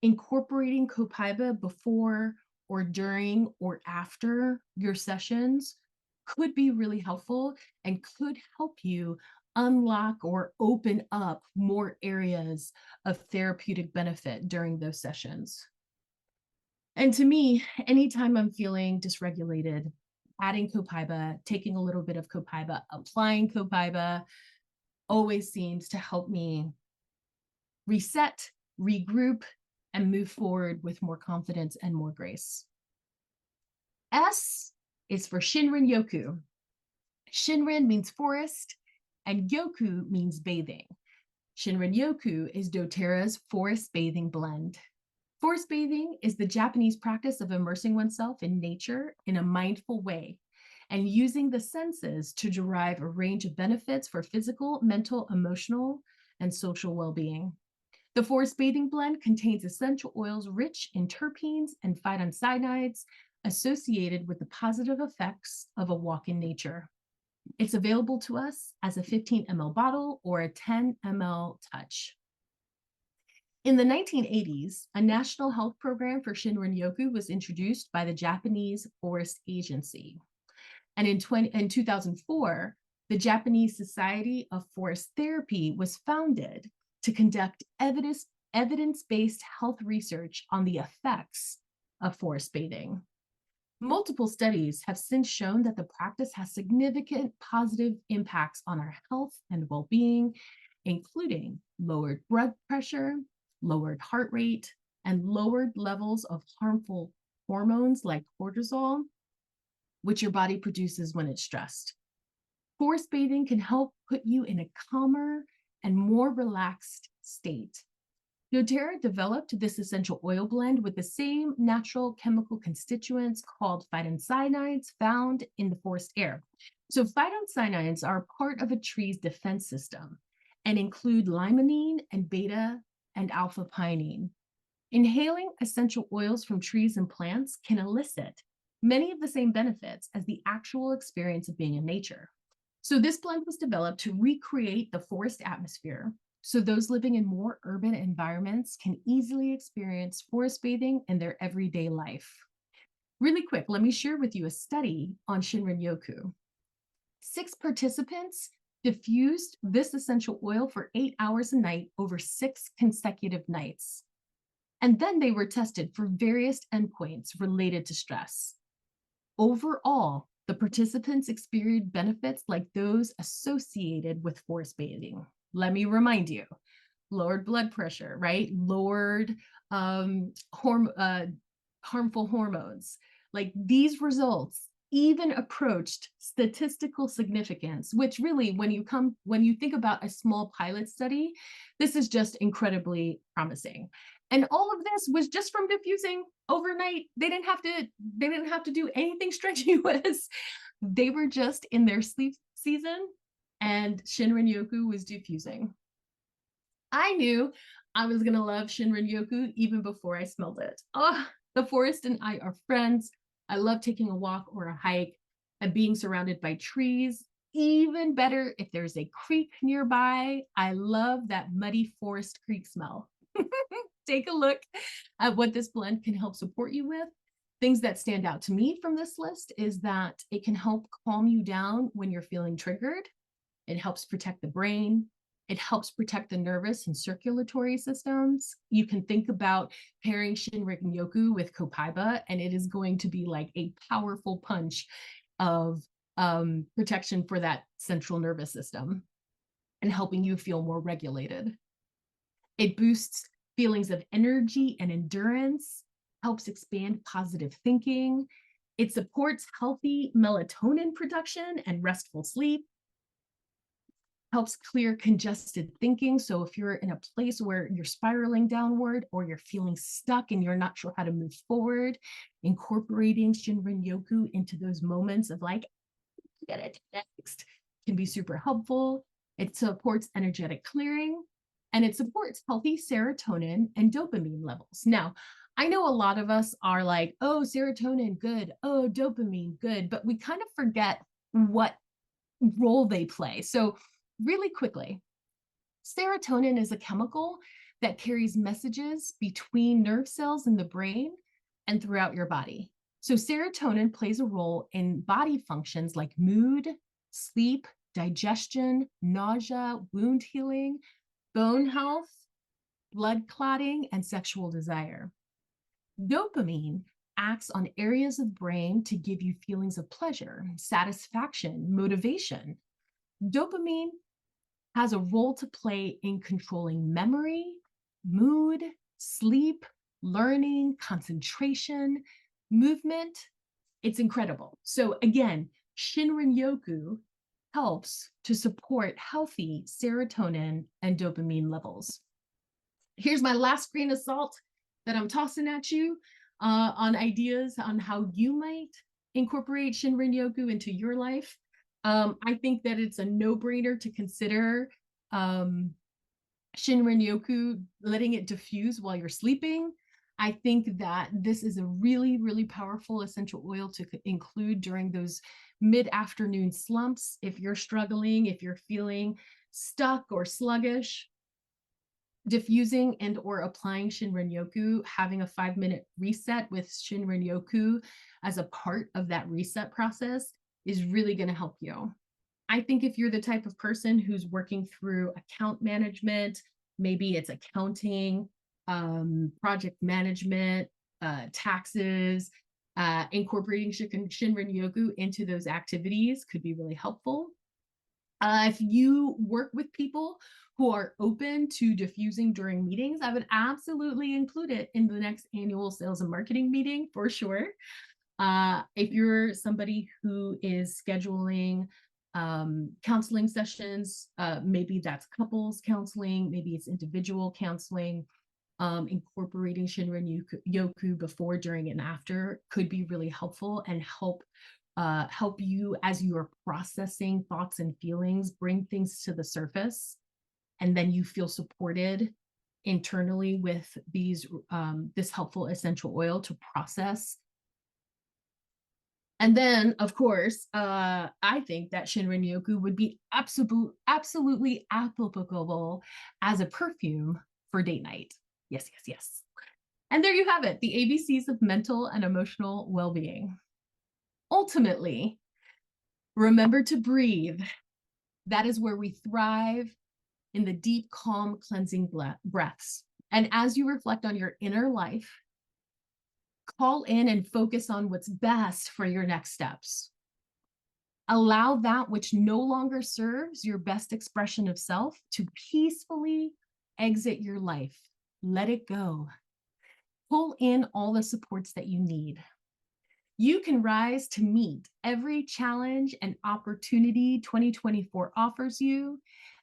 incorporating copaiba before or during or after your sessions could be really helpful and could help you unlock or open up more areas of therapeutic benefit during those sessions. And to me, anytime I'm feeling dysregulated, adding copaiba, taking a little bit of copaiba, applying copaiba always seems to help me reset, regroup, and move forward with more confidence and more grace. S is for Shinrin-Yoku. Shinrin means forest, and Yoku means bathing. Shinrin-Yoku is dōTERRA's forest bathing blend. Forest bathing is the Japanese practice of immersing oneself in nature in a mindful way and using the senses to derive a range of benefits for physical, mental, emotional, and social well-being. The forest bathing blend contains essential oils rich in terpenes and phytoncides associated with the positive effects of a walk in nature. It's available to us as a 15 ml bottle or a 10 ml touch. In the 1980s, a national health program for Shinrin-Yoku was introduced by the Japanese Forest Agency. And in 2004, the Japanese Society of Forest Therapy was founded to conduct evidence-based health research on the effects of forest bathing. Multiple studies have since shown that the practice has significant positive impacts on our health and well-being, including lowered blood pressure, lowered heart rate, and lowered levels of harmful hormones like cortisol, which your body produces when it's stressed. Forest bathing can help put you in a calmer and more relaxed state. dōTERRA developed this essential oil blend with the same natural chemical constituents called phytoncides found in the forest air. So phytoncides are part of a tree's defense system and include limonene and beta and alpha pinene. Inhaling essential oils from trees and plants can elicit many of the same benefits as the actual experience of being in nature. So this blend was developed to recreate the forest atmosphere so those living in more urban environments can easily experience forest bathing in their everyday life. Really quick, let me share with you a study on Shinrin-Yoku. 6 participants diffused this essential oil for 8 hours a night over 6 consecutive nights. And then they were tested for various endpoints related to stress. Overall, the participants experienced benefits like those associated with forest bathing. Let me remind you, lowered blood pressure, right? Lowered harmful hormones. Like these results even approached statistical significance, which really, when you think about a small pilot study, this is just incredibly promising. And all of this was just from diffusing overnight. They didn't have to do anything strenuous. They were just in their sleep season, and Shinrin-Yoku was diffusing. I knew I was gonna love Shinrin-Yoku even before I smelled it. Oh, the forest and I are friends. I love taking a walk or a hike and being surrounded by trees. Even better if there's a creek nearby. I love that muddy forest creek smell. Take a look at what this blend can help support you with. Things that stand out to me from this list is that it can help calm you down when you're feeling triggered. It helps protect the brain. It helps protect the nervous and circulatory systems. You can think about pairing Shinrin-Yoku with Copaiba, and it is going to be like a powerful punch of protection for that central nervous system and helping you feel more regulated. It boosts feelings of energy and endurance, helps expand positive thinking. It supports healthy melatonin production and restful sleep, helps clear congested thinking. So if you're in a place where you're spiraling downward or you're feeling stuck and you're not sure how to move forward, incorporating Shinrin-Yoku into those moments of like, get it next can be super helpful. It supports energetic clearing, and it supports healthy serotonin and dopamine levels. Now, I know a lot of us are like, oh, serotonin, good. Oh, dopamine, good. But we kind of forget what role they play. So really quickly, serotonin is a chemical that carries messages between nerve cells in the brain and throughout your body. So serotonin plays a role in body functions like mood, sleep, digestion, nausea, wound healing, bone health, blood clotting, and sexual desire. Dopamine acts on areas of brain to give you feelings of pleasure, satisfaction, motivation. Dopamine has a role to play in controlling memory, mood, sleep, learning, concentration, movement. It's incredible. So again, Shinrin-Yoku helps to support healthy serotonin and dopamine levels. Here's my last grain of salt that I'm tossing at you on ideas on how you might incorporate Shinrin-Yoku into your life. I think that it's a no-brainer to consider Shinrin-Yoku, letting it diffuse while you're sleeping. I think that this is a really, really powerful essential oil to include during those mid-afternoon slumps. If you're struggling, if you're feeling stuck or sluggish, diffusing and or applying Shinrin-Yoku, having a 5-minute reset with Shinrin-Yoku as a part of that reset process is really going to help you. I think if you're the type of person who's working through account management, maybe it's accounting, project management, taxes, incorporating Shinrin-Yoku into those activities could be really helpful. If you work with people who are open to diffusing during meetings, I would absolutely include it in the next annual sales and marketing meeting for sure. If you're somebody who is scheduling counseling sessions, maybe that's couples counseling, maybe it's individual counseling, incorporating Shinrin-Yoku before, during, and after could be really helpful and help you as you are processing thoughts and feelings, bring things to the surface, and then you feel supported internally with these this helpful essential oil to process. And then, of course, I think that Shinrin-Yoku would be absolutely applicable as a perfume for date night. Yes, yes, yes. And there you have it, the ABCs of mental and emotional well-being. Ultimately, remember to breathe. That is where we thrive, in the deep, calm, cleansing breaths. And as you reflect on your inner life, call in and focus on what's best for your next steps. Allow that which no longer serves your best expression of self to peacefully exit your life. Let it go. Pull in all the supports that you need. You can rise to meet every challenge and opportunity 2024 offers you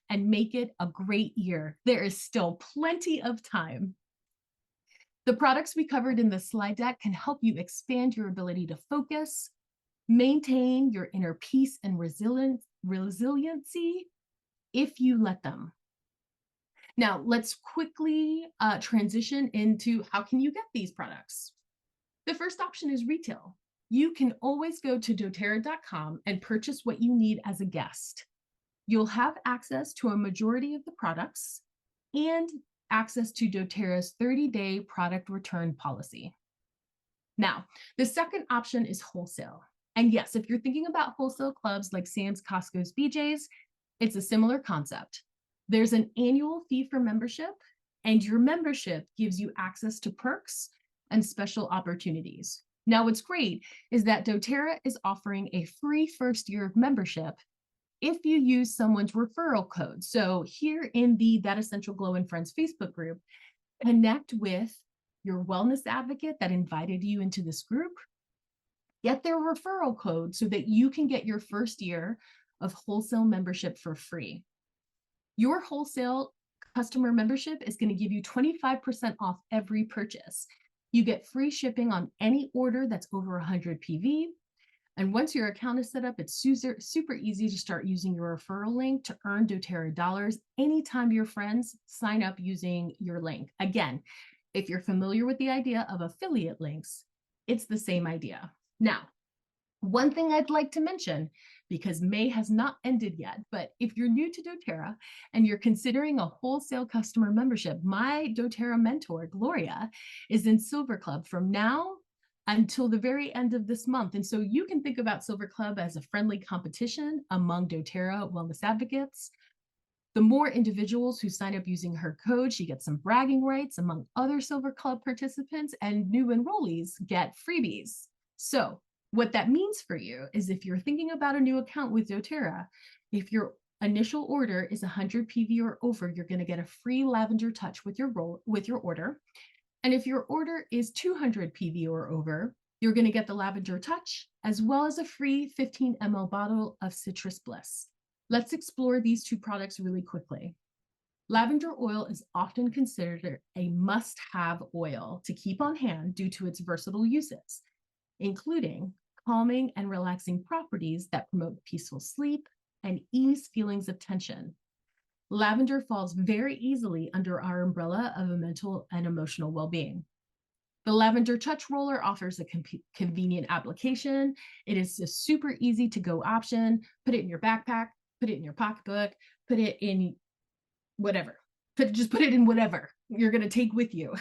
and make it a great year. There is still plenty of time. The products we covered in the slide deck can help you expand your ability to focus, maintain your inner peace and resiliency if you let them. Now, let's quickly transition into how can you get these products. The first option is retail. You can always go to dōTERRA.com and purchase what you need as a guest. You'll have access to a majority of the products and access to dōTERRA's 30-day product return policy. Now, the second option is wholesale. And yes, if you're thinking about wholesale clubs like Sam's, Costco's, BJ's, it's a similar concept. There's an annual fee for membership, and your membership gives you access to perks and special opportunities. Now, what's great is that doTERRA is offering a free first year of membership if you use someone's referral code. So here in the That Essential Glow and Friends Facebook group, connect with your wellness advocate that invited you into this group, get their referral code so that you can get your first year of wholesale membership for free. Your wholesale customer membership is going to give you 25% off every purchase. You get free shipping on any order that's over 100 PV. And once your account is set up, it's super easy to start using your referral link to earn doTERRA dollars anytime your friends sign up using your link. Again, if you're familiar with the idea of affiliate links, it's the same idea. Now, one thing I'd like to mention, because May has not ended yet, but if you're new to doTERRA and you're considering a wholesale customer membership, my doTERRA mentor, Gloria, is in Silver Club from now until the very end of this month. And so you can think about Silver Club as a friendly competition among doTERRA wellness advocates. The more individuals who sign up using her code, she gets some bragging rights among other Silver Club participants, and new enrollees get freebies. So what that means for you is if you're thinking about a new account with doTERRA, if your initial order is 100 PV or over, you're going to get a free lavender touch with your order. And if your order is 200 PV or over, you're going to get the lavender touch as well as a free 15 ml bottle of Citrus Bliss. Let's explore these two products really quickly. Lavender oil is often considered a must-have oil to keep on hand due to its versatile uses, including calming and relaxing properties that promote peaceful sleep and ease feelings of tension. Lavender falls very easily under our umbrella of mental and emotional well-being. The Lavender Touch Roller offers a convenient application. It is a super easy to go option. Put it in your backpack, put it in your pocketbook, put it in whatever. Just put it in whatever you're going to take with you.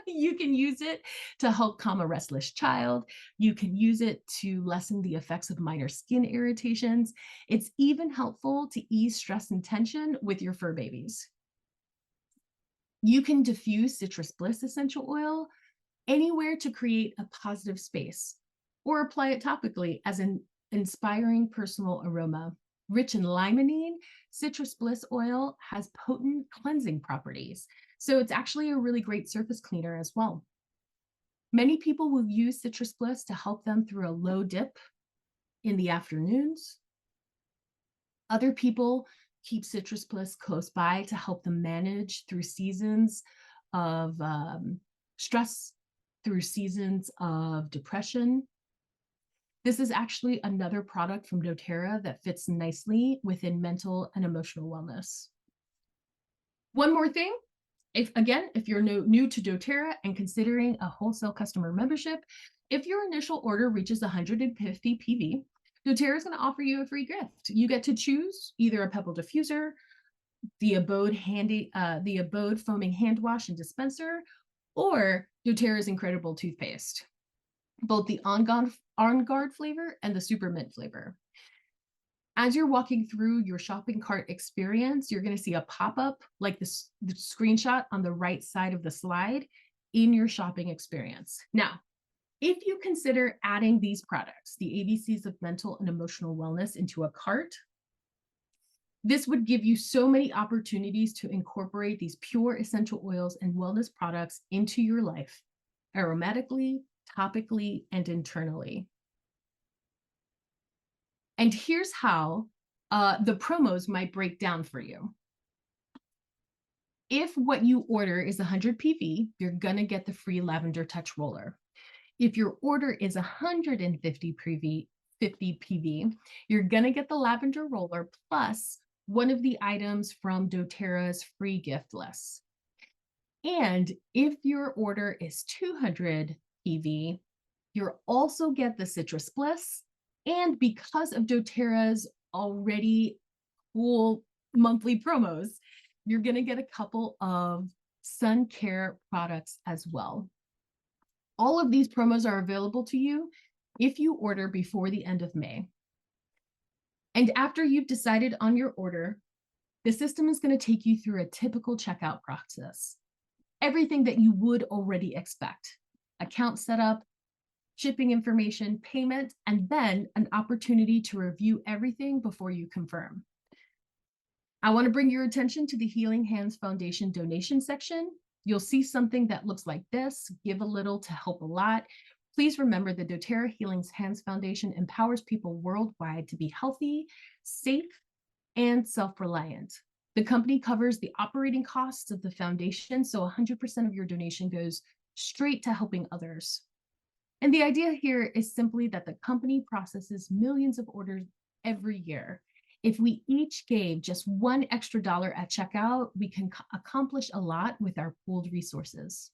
You can use it to help calm a restless child. You can use it to lessen the effects of minor skin irritations. It's even helpful to ease stress and tension with your fur babies. You can diffuse Citrus Bliss essential oil anywhere to create a positive space, or apply it topically as an inspiring personal aroma. Rich in limonene, Citrus Bliss oil has potent cleansing properties, so it's actually a really great surface cleaner as well. Many people will use Citrus Bliss to help them through a low dip in the afternoons. Other people keep Citrus Bliss close by to help them manage through seasons of stress, through seasons of depression. This is actually another product from doTERRA that fits nicely within mental and emotional wellness. One more thing, if you're new to doTERRA and considering a wholesale customer membership, if your initial order reaches 150 PV, doTERRA is going to offer you a free gift. You get to choose either a pebble diffuser, the Abode foaming hand wash and dispenser, or doTERRA's incredible toothpaste, both the On Guard flavor and the Super Mint flavor. As you're walking through your shopping cart experience, you're going to see a pop-up like the screenshot on the right side of the slide in your shopping experience. Now, if you consider adding these products, the ABCs of mental and emotional wellness, into a cart, this would give you so many opportunities to incorporate these pure essential oils and wellness products into your life, aromatically, topically, and internally. And here's how the promos might break down for you. If what you order is 100 PV, you're going to get the free Lavender Touch Roller. If your order is 150 PV, you're going to get the Lavender Roller plus one of the items from doTERRA's free gift list. And if your order is 200 PV, you'll also get the Citrus Bliss. And because of doTERRA's already cool monthly promos, you're going to get a couple of sun care products as well. All of these promos are available to you if you order before the end of May. And after you've decided on your order, the system is going to take you through a typical checkout process. Everything that you would already expect: account setup, shipping information, payment, and then an opportunity to review everything before you confirm. I want to bring your attention to the Healing Hands Foundation donation section. You'll see something that looks like this: give a little to help a lot. Please remember the dōTERRA Healing Hands Foundation empowers people worldwide to be healthy, safe, and self-reliant. The company covers the operating costs of the foundation, so 100% of your donation goes straight to helping others. And the idea here is simply that the company processes millions of orders every year. If we each gave just $1 extra at checkout, we can accomplish a lot with our pooled resources.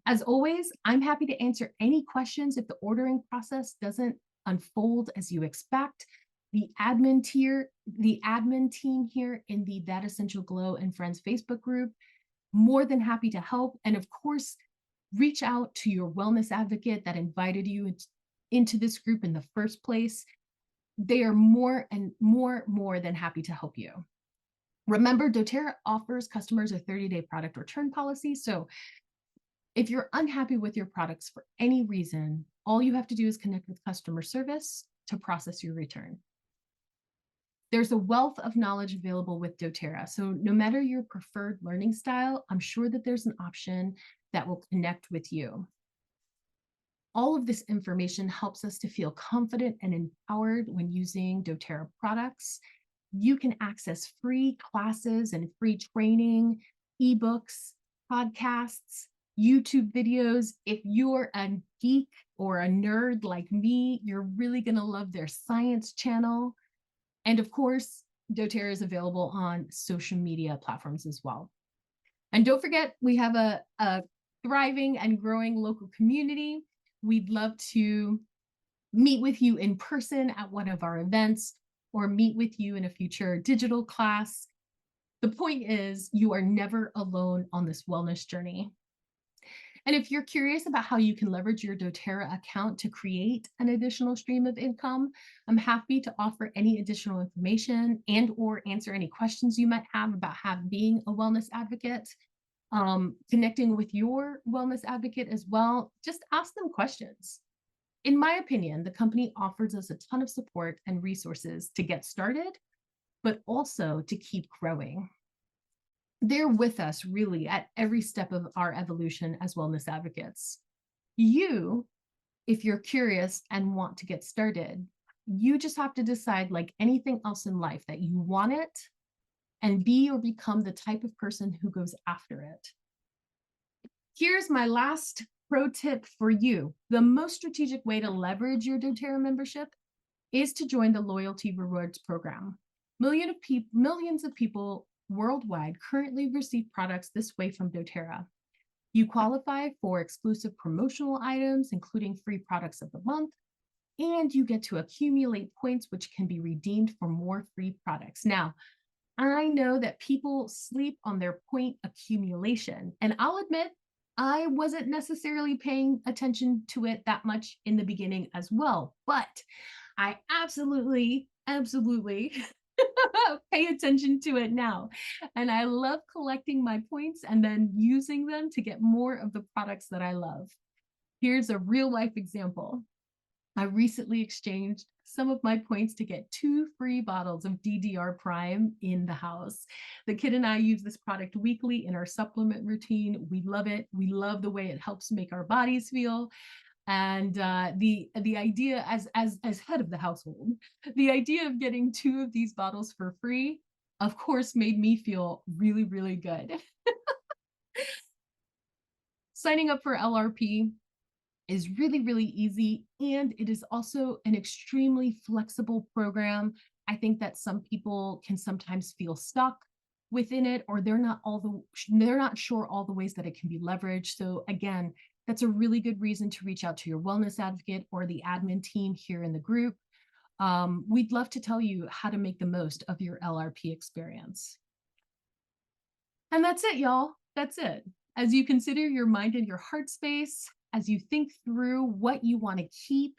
As always, I'm happy to answer any questions if the ordering process doesn't unfold as you expect. The admin team here in the That Essential Glow and Friends Facebook group, more than happy to help. And of course, reach out to your wellness advocate that invited you into this group in the first place. They are more than happy to help you. Remember, dōTERRA offers customers a 30-day product return policy. So if you're unhappy with your products for any reason, all you have to do is connect with customer service to process your return. There's a wealth of knowledge available with dōTERRA. So no matter your preferred learning style, I'm sure that there's an option that will connect with you. All of this information helps us to feel confident and empowered when using dōTERRA products. You can access free classes and free training, ebooks, podcasts, YouTube videos. If you're a geek or a nerd like me, you're really going to love their science channel. And of course, dōTERRA is available on social media platforms as well. And don't forget, we have a thriving and growing local community. We'd love to meet with you in person at one of our events or meet with you in a future digital class. The point is, you are never alone on this wellness journey. And if you're curious about how you can leverage your dōTERRA account to create an additional stream of income, I'm happy to offer any additional information and or answer any questions you might have about being a wellness advocate. Connecting with your wellness advocate as well. Just ask them questions. In my opinion, the company offers us a ton of support and resources to get started, but also to keep growing. They're with us really at every step of our evolution as wellness advocates. You, if you're curious and want to get started, you just have to decide, like anything else in life, that you want it and be or become the type of person who goes after it. Here's my last pro tip for you. The most strategic way to leverage your dōTERRA membership is to join the Loyalty Rewards program. Millions of people worldwide currently receive products this way from dōTERRA. You qualify for exclusive promotional items, including free products of the month, and you get to accumulate points which can be redeemed for more free products. Now, I know that people sleep on their point accumulation, and I'll admit, I wasn't necessarily paying attention to it that much in the beginning as well, but I absolutely pay attention to it now. And I love collecting my points and then using them to get more of the products that I love. Here's a real life example. I recently exchanged some of my points to get 2 free bottles of DDR Prime in the house. The kid and I use this product weekly in our supplement routine. We love it. We love the way it helps make our bodies feel. And the idea, as head of the household, the idea of getting 2 of these bottles for free, of course, made me feel really, really good. Signing up for LRP is really, really easy, and it is also an extremely flexible program. I think that some people can sometimes feel stuck within it, or they're not sure all the ways that it can be leveraged. So again, that's a really good reason to reach out to your wellness advocate or the admin team here in the group. We'd love to tell you how to make the most of your LRP experience. And that's it, y'all. That's it. As you consider your mind and your heart space, as you think through what you want to keep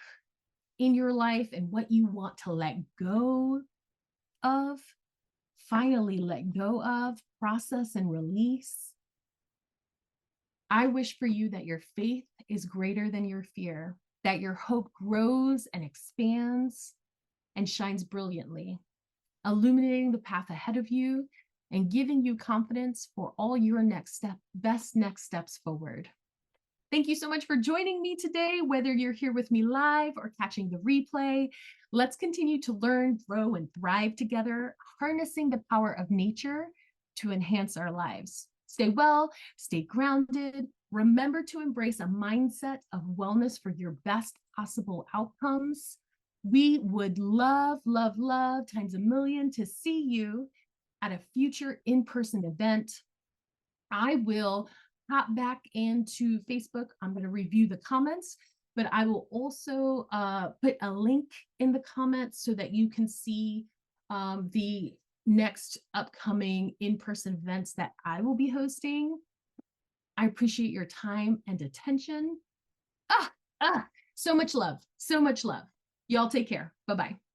in your life and what you want to let go of, finally let go of, process and release. I wish for you that your faith is greater than your fear, that your hope grows and expands and shines brilliantly, illuminating the path ahead of you and giving you confidence for all your best next steps forward. Thank you so much for joining me today, whether you're here with me live or catching the replay. Let's continue to learn, grow, and thrive together, harnessing the power of nature to enhance our lives. Stay well, stay grounded. Remember to embrace a mindset of wellness for your best possible outcomes. We would love, love, love times a million to see you at a future in-person event. I will hop back into Facebook. I'm going to review the comments, but I will also put a link in the comments so that you can see the next upcoming in-person events that I will be hosting. I appreciate your time and attention. So much love. So much love. Y'all take care. Bye-bye.